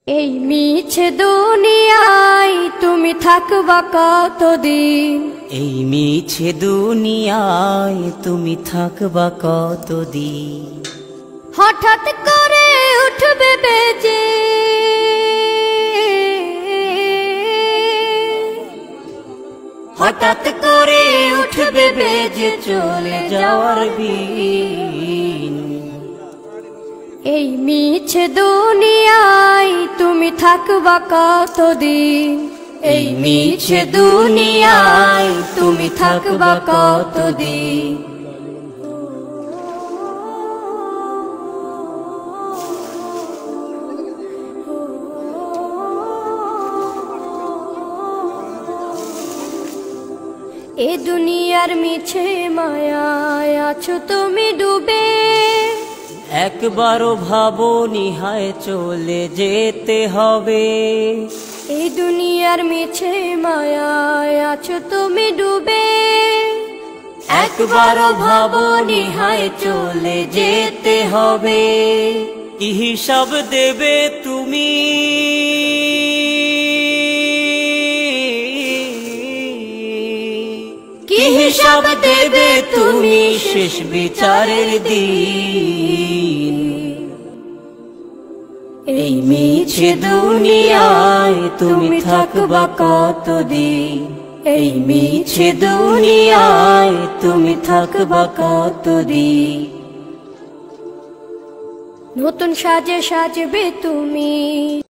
এই মিছে দুনিয়ায় তুমি থাকবা কতদিন? এই মিছে দুনিয়ায় তুমি থাকবা কতদিন? হঠাৎ করে উঠবে বেজে হঠাৎ করে উঠবে বেজে চলে যাওয়ার দিন। এই মিছে দুনিয়ায় তুমি থাকবা কতদিন? এই মিছে দুনিয়ায় তুমি থাকবা কতদিন? এ দুনিয়ার মিছে মায়ায় আছো তুমি ডুবে, একবারও ভাবনি হায় চলে যেতে হবে। এই দুনিয়ার মিছে মায়ায় আছো তুমি ডুবে, একবারও ভাবনি হায় চলে যেতে হবে। কি হিসাব দেবে তুমি? কি হিসাব দেবে তুমি শেষ বিচারের দিন? এই মিছে দুনিয়ায় তুমি থাকবা কতদিন? এই মিছে দুনিয়ায় তুমি থাকবা কতদিন? নতুন সাজে সাজবে তুমি।